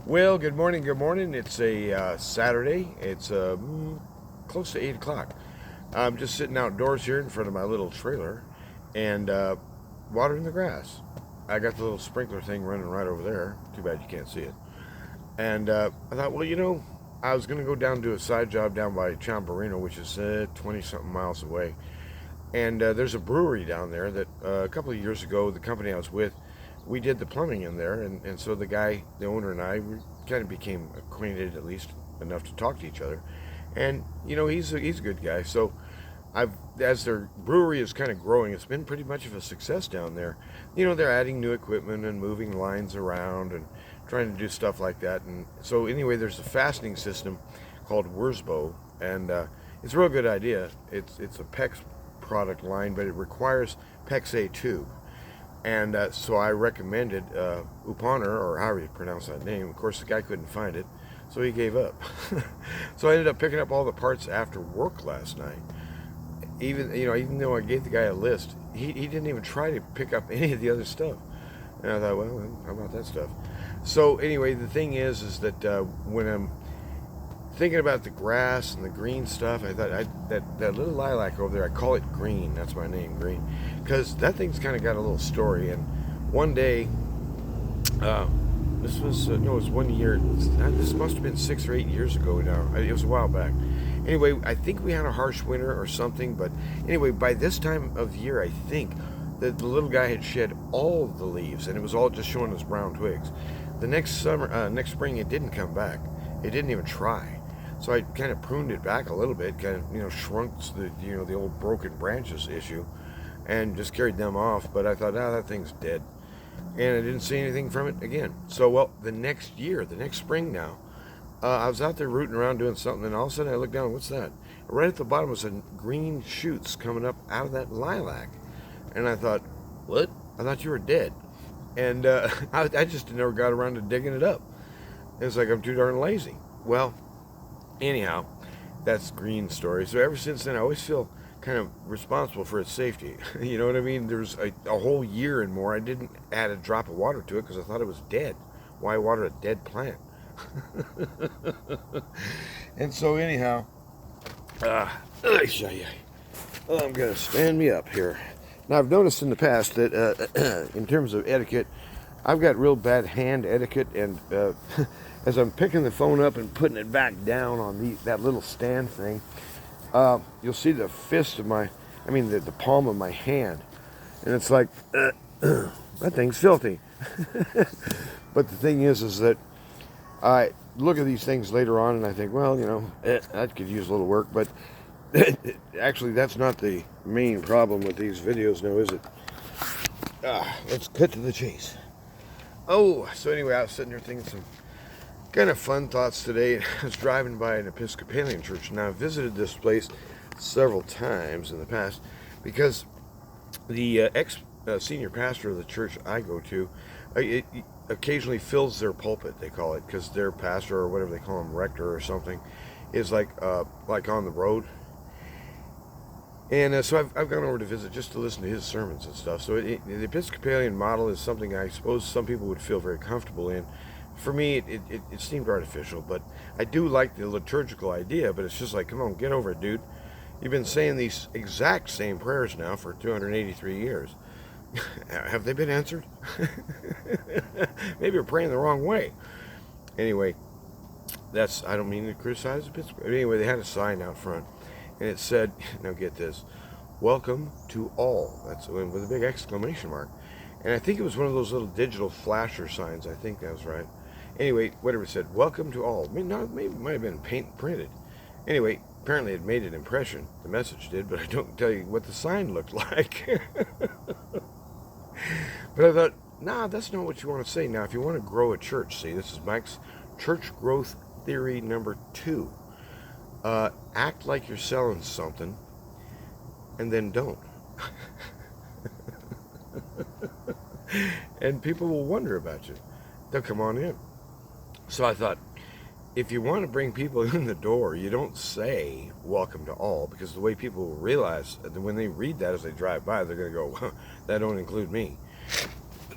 Well, good morning. Good morning. It's a Saturday. It's close to 8 o'clock. I'm just sitting outdoors here in front of my little trailer and watering the grass. I got the little sprinkler thing running right over there. Too bad you can't see it. And I thought, well, I was going to go down to a side job down by Chamberino, which is 20 something miles away. And there's a brewery down there that a couple of years ago, the company I was with, we did the plumbing in there. And so the guy, the owner, and I we kind of became acquainted, at least enough to talk to each other. And, he's a good guy. So as their brewery is kind of growing, it's been pretty much of a success down there. They're adding new equipment and moving lines around and trying to do stuff like that. And so anyway, there's a fastening system called Wurzbo, and it's a real good idea. It's a PEX product line, but it requires PEX A tube. And so I recommended Uponer, or however you pronounce that name. Of course, the guy couldn't find it, so he gave up. So I ended up picking up all the parts after work last night. Even though I gave the guy a list, he didn't even try to pick up any of the other stuff. And I thought, well, how about that stuff? So anyway, the thing is that when I'm thinking about the grass and the green stuff, I thought that little lilac over there, I call it Green. That's my name, Green, because that thing's kind of got a little story. And one day, this was no, it was one year. This must have been 6 or 8 years ago now. It was a while back. Anyway, I think we had a harsh winter or something. But anyway, by this time of year, I think that the little guy had shed all of the leaves, and it was all just showing us brown twigs. The next spring, it didn't come back. It didn't even try. So I kind of pruned it back a little bit, kind of shrunk the old broken branches issue, and just carried them off. But I thought, that thing's dead, and I didn't see anything from it again. So the next year, the next spring now, I was out there rooting around doing something, and all of a sudden I looked down. What's that? Right at the bottom was some green shoots coming up out of that lilac, and I thought, what? I thought you were dead, and I just never got around to digging it up. It's like I'm too darn lazy. Well, anyhow, that's Green's story. So ever since then, I always feel kind of responsible for its safety. You know what I mean? There's a whole year and more I didn't add a drop of water to it because I thought it was dead. Why water a dead plant? And so anyhow, I'm gonna stand me up here. Now I've noticed in the past that in terms of etiquette, I've got real bad hand etiquette, and as I'm picking the phone up and putting it back down on that little stand thing, you'll see the the palm of my hand, and it's like that thing's filthy. But the thing is that I look at these things later on and I think, well, that could use a little work. But actually, that's not the main problem with these videos now, is it? Let's cut to the chase. Oh, so anyway, I was sitting here thinking some kind of fun thoughts today. I was driving by an Episcopalian church. Now, I've visited this place several times in the past because the ex-senior pastor of the church I go to it occasionally fills their pulpit, they call it, because their pastor, or whatever they call him, rector or something, is like on the road. And so I've gone over to visit just to listen to his sermons and stuff. So the Episcopalian model is something I suppose some people would feel very comfortable in. For me, it seemed artificial, but I do like the liturgical idea, but it's just like, come on, get over it, dude. You've been saying these exact same prayers now for 283 years. Have they been answered? Maybe you're praying the wrong way. Anyway, I don't mean to criticize the Episcopalian. Anyway, they had a sign out front, and it said, now get this, welcome to all. That's with a big exclamation mark. And I think it was one of those little digital flasher signs. I think that was right. Anyway, whatever it said, welcome to all. Maybe it might have been printed. Anyway, apparently it made an impression. The message did, but I don't tell you what the sign looked like. But I thought, nah, that's not what you want to say. Now, if you want to grow a church, see, this is Mike's church growth theory number 2. Act like you're selling something, and then don't. And people will wonder about you. They'll come on in. So I thought, if you want to bring people in the door, you don't say welcome to all, because the way people will realize that when they read that as they drive by, they're going to go, well, that don't include me.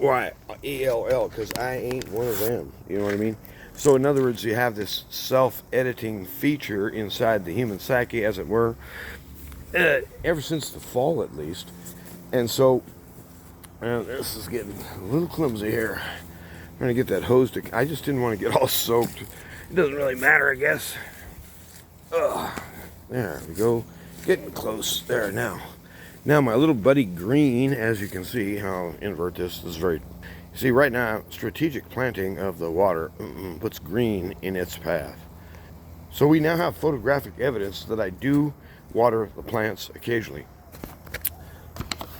Why? ELL, because I ain't one of them. You know what I mean? So, in other words, you have this self-editing feature inside the human psyche, as it were, ever since the fall, at least. And so, this is getting a little clumsy here. I'm trying to get that hose to... I just didn't want to get all soaked. It doesn't really matter, I guess. Ugh. There we go. Getting close. There, now. Now, my little buddy Green, as you can see, I'll invert this. This is very... See, right now, strategic planting of the water puts green in its path. So we now have photographic evidence that I do water the plants occasionally.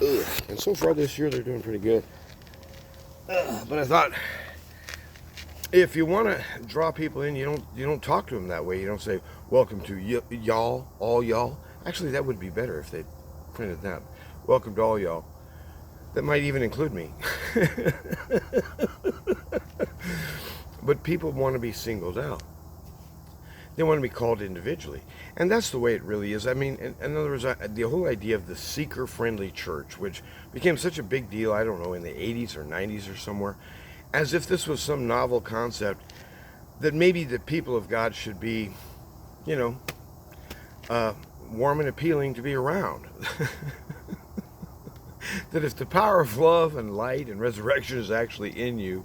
Ugh. And so far this year, they're doing pretty good. But I thought, if you want to draw people in, you don't talk to them that way. You don't say, welcome to y'all, all y'all. Actually, that would be better if they printed that. Welcome to all y'all. That might even include me. But people want to be singled out. They want to be called individually. And that's the way it really is. I mean, in other words, the whole idea of the seeker-friendly church, which became such a big deal, I don't know, in the 80s or 90s or somewhere, as if this was some novel concept that maybe the people of God should be, warm and appealing to be around. That if the power of love and light and resurrection is actually in you,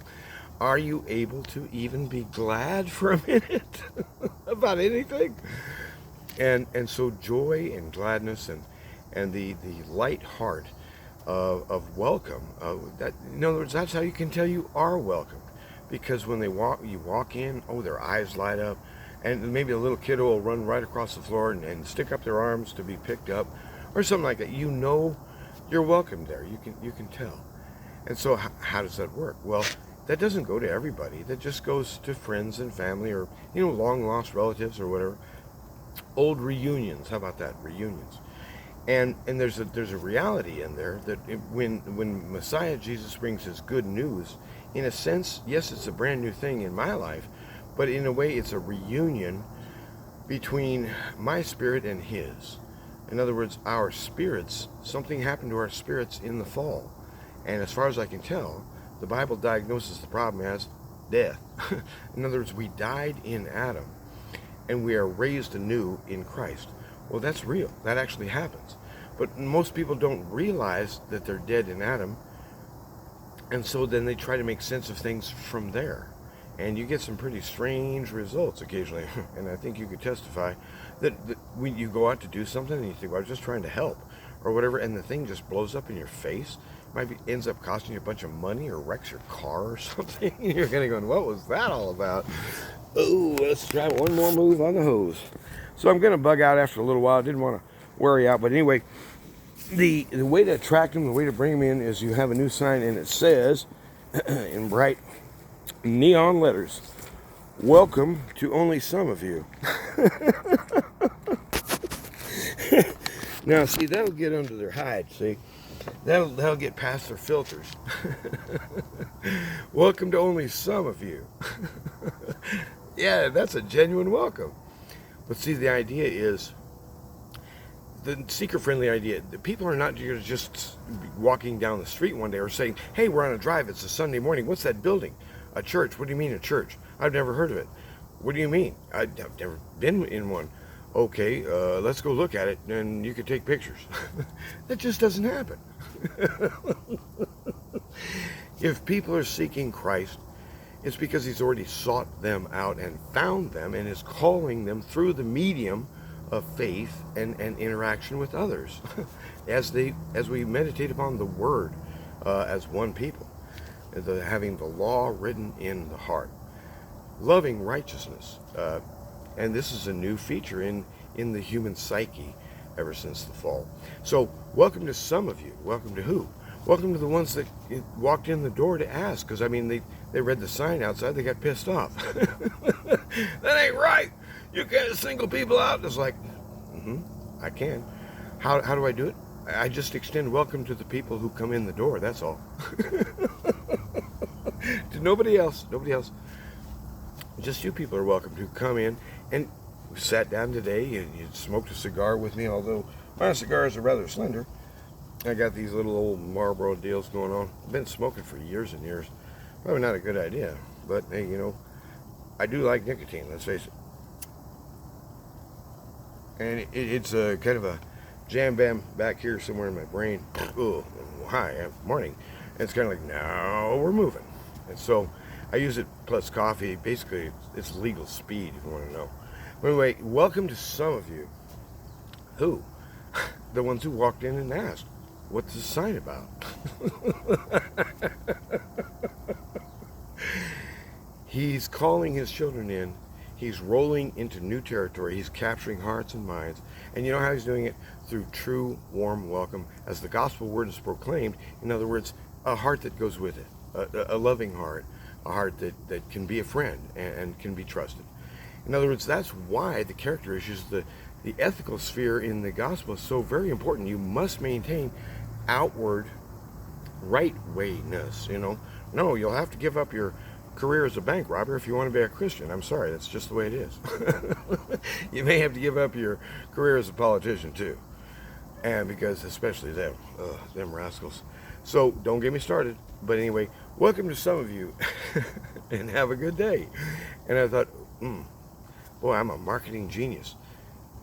are you able to even be glad for a minute about anything? And so joy and gladness and the light heart of welcome, that, in other words, that's how you can tell you are welcomed. Because when you walk in, their eyes light up, and maybe a little kiddo will run right across the floor and stick up their arms to be picked up, or something like that. You're welcome there. You can tell. And so how does that work? Well, that doesn't go to everybody. That just goes to friends and family, or long lost relatives or whatever. Old reunions. How about that? Reunions. And there's a reality in there that when Messiah Jesus brings his good news, in a sense, yes, it's a brand new thing in my life, but in a way it's a reunion between my spirit and his. In other words, our spirits, something happened to our spirits in the fall. And as far as I can tell, the Bible diagnoses the problem as death. In other words, we died in Adam, and we are raised anew in Christ. Well, that's real. That actually happens. But most people don't realize that they're dead in Adam, and so then they try to make sense of things from there. And you get some pretty strange results occasionally. And I think you could testify that when you go out to do something and you think, well, I was just trying to help or whatever, and the thing just blows up in your face, ends up costing you a bunch of money or wrecks your car or something. And you're kind of going, what was that all about? Oh, let's try one more move on the hose. So I'm going to bug out after a little while. I didn't want to worry out. But anyway, the way to attract them, the way to bring them in is you have a new sign, and it says in bright neon letters, welcome to only some of you. Now, see, that'll get under their hide, see? That'll get past their filters. Welcome to only some of you. Yeah, that's a genuine welcome. But see, the idea is, the seeker-friendly idea, the people are not just walking down the street one day or saying, hey, we're on a drive, it's a Sunday morning, what's that building? A church. What do you mean a church? I've never heard of it. What do you mean? I've never been in one. Okay, let's go look at it, and you can take pictures. That just doesn't happen. If people are seeking Christ, it's because he's already sought them out and found them and is calling them through the medium of faith and interaction with others as we meditate upon the Word as one people, having the law written in the heart, loving righteousness. And this is a new feature in the human psyche ever since the fall. So welcome to some of you. Welcome to who? Welcome to the ones that walked in the door to ask, because I mean they read the sign outside, they got pissed off. That ain't right. You can't single people out. It's like, I can. How do I do it? I just extend welcome to the people who come in the door. That's all. To nobody else. Nobody else. Just you people are welcome to come in. And we sat down today and you smoked a cigar with me, although my cigars are rather slender. I got these little old Marlboro deals going on. I've been smoking for years and years. Probably not a good idea, but hey, I do like nicotine, let's face it. And it's a kind of a jam bam back here somewhere in my brain. Oh, hi, morning. And it's kind of like, now we're moving. And so I use it plus coffee. Basically, it's legal speed, if you want to know. But anyway, welcome to some of you who, the ones who walked in and asked, what's the sign about? He's calling his children in. He's rolling into new territory. He's capturing hearts and minds. And you know how he's doing it? Through true, warm welcome. As the gospel word is proclaimed, in other words, a heart that goes with it, a loving heart, a heart that can be a friend and can be trusted. In other words, that's why the character issues, the ethical sphere in the gospel is so very important. You must maintain outward right wayness, No, you'll have to give up your career as a bank robber if you want to be a Christian. I'm sorry, that's just the way it is. You may have to give up your career as a politician too. And because especially them rascals. So don't get me started. But anyway, welcome to some of you and have a good day. And I thought, boy, I'm a marketing genius.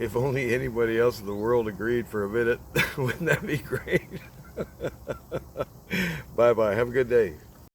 If only anybody else in the world agreed for a minute, wouldn't that be great? Bye-bye. Have a good day.